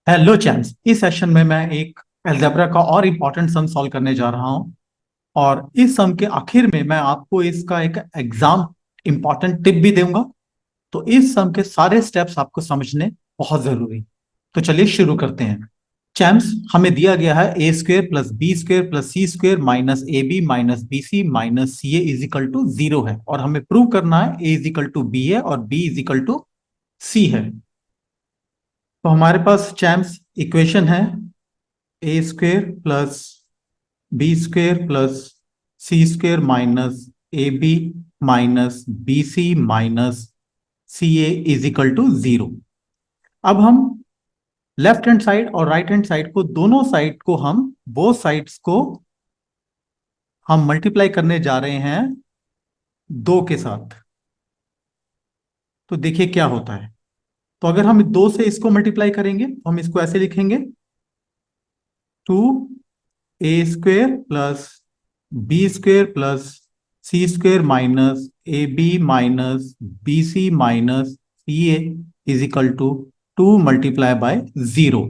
Hello champs. इस session में मैं एक अलजेब्रा का और इम्पोर्टेंट सम सॉल्व करने जा रहा हूं। और इस सम के आखिर में मैं आपको इसका एक एग्जाम इम्पोर्टेंट टिप भी दूंगा। तो इस सम के सारे स्टेप्स आपको समझने बहुत जरूरी। तो चलिए शुरू करते हैं। चैम्प्स, हमें दिया गया है A square plus B square plus C square minus A B minus B C minus C A is equal to zero है, और हमें प्रूव करना है A is equal to B है और B is equal to C है। तो हमारे पास चैम्प्स इक्वेशन है A square plus B square plus C square minus A B minus B C minus C A is equal to zero. अब हम लेफ्ट हैंड साइड और राइट हैंड साइड को, दोनों साइड को हम बोथ साइड्स को हम मल्टीप्लाई करने जा रहे हैं दो के साथ। तो देखिए क्या होता है। तो अगर हम दो से इसको मल्टीप्लाई करेंगे तो हम इसको ऐसे लिखेंगे, two A square plus B square plus C square minus A B minus B C minus C A is equal to two multiply by zero.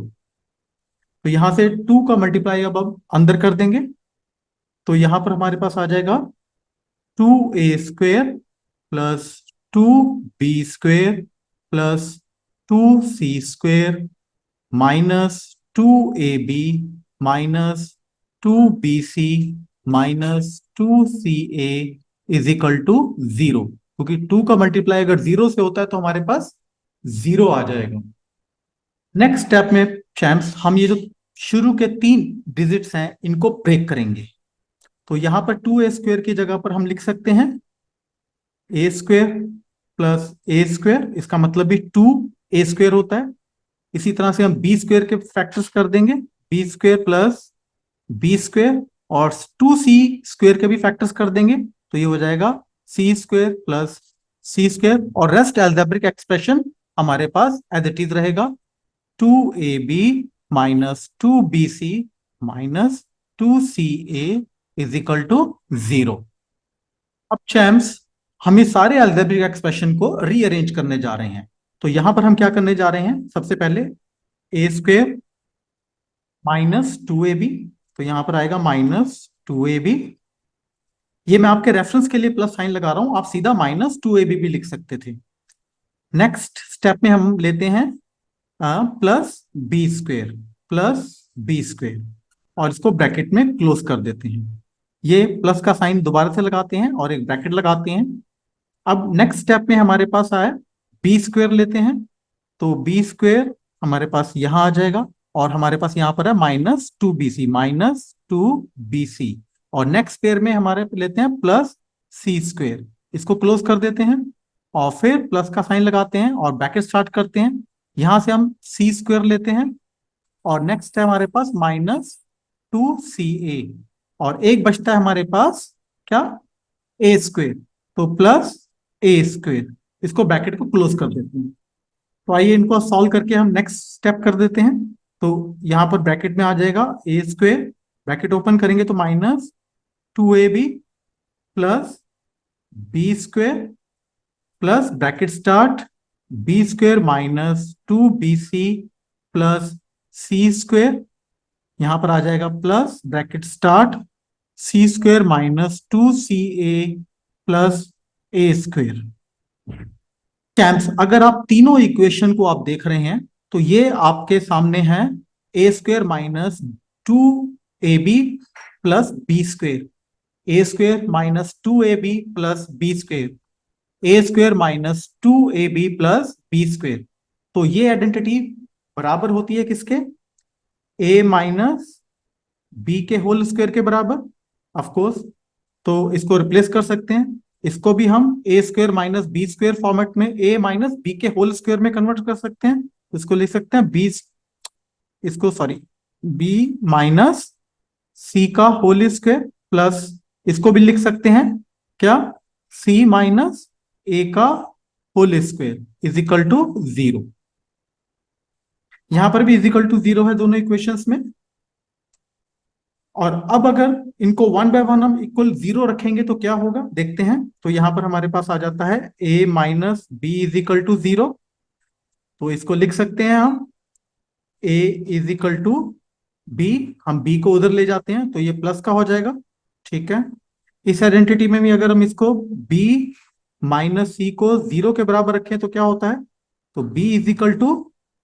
तो यहां से टू का मल्टीप्लाई अब हम अंदर कर देंगे। तो यहां पर हमारे पास आ जाएगा two A square plus two B square plus two C square minus two A B minus two B C minus two C A is equal to zero, क्योंकि टू का मल्टीप्लाई अगर जीरो से होता है तो हमारे पास जीरो आ जाएगा। Next step में चैम्प्स, हम ये जो शुरू के तीन डिजिट्स हैं इनको ब्रेक करेंगे। तो यहां पर टू ए स्क्वेयर की जगह पर हम लिख सकते हैं ए स्क्वेयर प्लस ए स्क्वेयर, इसका मतलब भी टू ए स्क्वेयर होता है। इसी तरह से हम बी स्क्वेयर के फैक्टर्स कर देंगे, B square plus B square, और टू सी स्क्वेयर के भी फैक्टर्स कर देंगे। तो ये हो जाएगा C square plus C square, और रेस्ट एल्जेब्रिक एक्सप्रेशन हमारे पास एज इट इज रहेगा, two A B minus two B C minus two C A is equal to zero. अब चैम्प्स, हम इस सारे एल्जेब्रिक एक्सप्रेशन को रीअरेंज करने जा रहे हैं। तो यहां पर हम क्या करने जा रहे हैं, सबसे पहले A square minus two A B, तो यहां पर आएगा माइनस टू ए बी। ये मैं आपके रेफरेंस के लिए प्लस साइन लगा रहा हूं, आप सीधा माइनस टू ए बी भी लिख सकते थे। नेक्स्ट स्टेप में हम लेते हैं plus B square plus B square, और इसको ब्रैकेट में क्लोज कर देते हैं। ये प्लस का साइन दोबारा से लगाते हैं और एक ब्रैकेट लगाते हैं। अब नेक्स्ट स्टेप में हमारे पास आया बी स्क्वेयर लेते हैं, तो बी स्क्वेयर हमारे पास यहां आ जाएगा, और हमारे पास यहां पर है minus two B C minus two B C. और नेक्स्ट पेयर में हमारे लेते हैं प्लस सी स्क्वेयर, इसको क्लोज कर देते हैं और फिर प्लस का साइन लगाते हैं और ब्रैकेट स्टार्ट करते हैं। यहां से हम सी स्क्वेयर लेते हैं, और नेक्स्ट है हमारे पास माइनस टू सी ए, और एक बचता है हमारे पास क्या, ए स्क्वेयर, तो प्लस ए स्क्वेयर, इसको ब्रैकेट को क्लोज कर देते हैं। तो आइए इनको सॉल्व करके हम नेक्स्ट स्टेप कर देते हैं। तो यहां पर ब्रैकेट में आ जाएगा ए स्क्वेयर, ब्रैकेट ओपन करेंगे तो minus two A B plus B square plus bracket start B square minus two B C plus C square, यहां पर आ जाएगा plus bracket start C square minus two C A plus A square. Champs, अगर आप तीनों equation को आप देख रहे हैं तो ये आपके सामने है A square minus two A B plus B square, A square minus two A B plus B square, A square minus two A B plus B square. तो ये आइडेंटिटी बराबर होती है किसके, ए माइनस बी के whole square के बराबर, of course. तो इसको रिप्लेस कर सकते हैं, इसको भी हम A square minus B square format में ए माइनस बी के होल स्क्वायर में कन्वर्ट कर सकते हैं। इसको लिख सकते हैं बी, इसको सॉरी, बी माइनस सी का होल स्क्वायर प्लस, इसको भी लिख सकते हैं क्या, सी माइनस ए का whole square is equal to zero. यहां पर भी इज इक्वल टू जीरो है दोनों इक्वेशंस में। और अब अगर इनको वन बाय वन हम इक्वल जीरो रखेंगे तो क्या होगा देखते हैं। तो यहां पर हमारे पास आ जाता है A minus B is equal to zero, तो इसको लिख सकते हैं हम A is equal to B, हम बी को उधर ले जाते हैं तो ये प्लस का हो जाएगा, ठीक है। इस आइडेंटिटी में भी अगर हम इसको बी माइनस सी को जीरो के बराबर रखें तो क्या होता है, तो बी इज इक्वल टू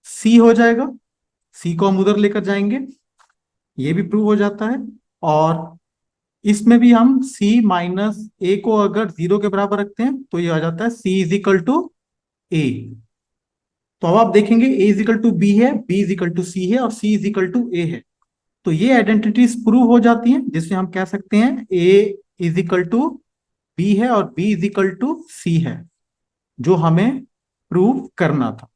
सी हो जाएगा, सी को हम उधर लेकर जाएंगे, ये भी प्रूव हो जाता है। और इसमें भी हम c माइनस ए को अगर जीरो के बराबर रखते हैं तो ये आ जाता है c is equal to A. तो अब आप देखेंगे a is equal to B है, b is equal to C है और c is equal to A है। तो ये आइडेंटिटीज प्रूव हो जाती हैं, जिसमें हम कह सकते हैं a is equal to B है और b is equal to C है, जो हमें प्रूव करना था।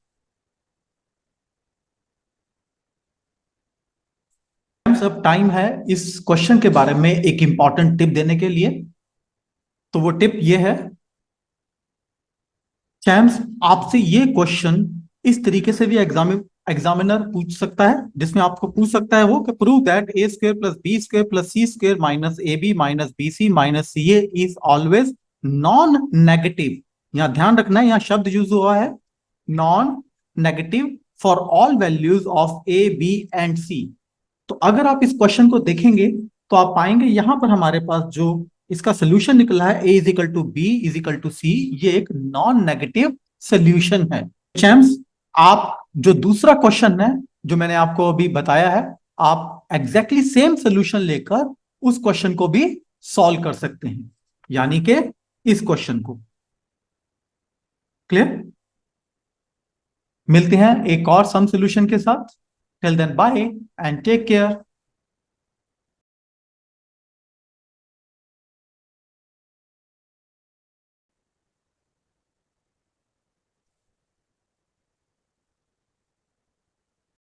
अब टाइम है इस क्वेश्चन के बारे में एक इंपॉर्टेंट टिप देने के लिए। तो वो टिप ये है, चैम्स आपसे ये क्वेश्चन इस तरीके से भी एग्जामिनर पूछ सकता है, जिसमें आपको पूछ सकता है वो कि prove that A square plus B square plus C square minus A B minus B C minus C A is always non negative. यहां ध्यान रखना है, यहां शब्द यूज हुआ है non negative for all values of A B and C. तो अगर आप इस क्वेश्चन को देखेंगे तो आप पाएंगे यहां पर हमारे पास जो इसका सोल्यूशन निकला है A is equal to B is equal to C, ये एक नॉन नेगेटिव सोल्यूशन है। चैम्स आप जो दूसरा क्वेश्चन है जो मैंने आपको अभी बताया है, आप एग्जैक्टली सेम सोल्यूशन लेकर उस क्वेश्चन को भी सॉल्व कर सकते हैं, यानी कि इस क्वेश्चन को। क्लियर? मिलते हैं एक और सम सोल्यूशन के साथ। Till then bye and take care.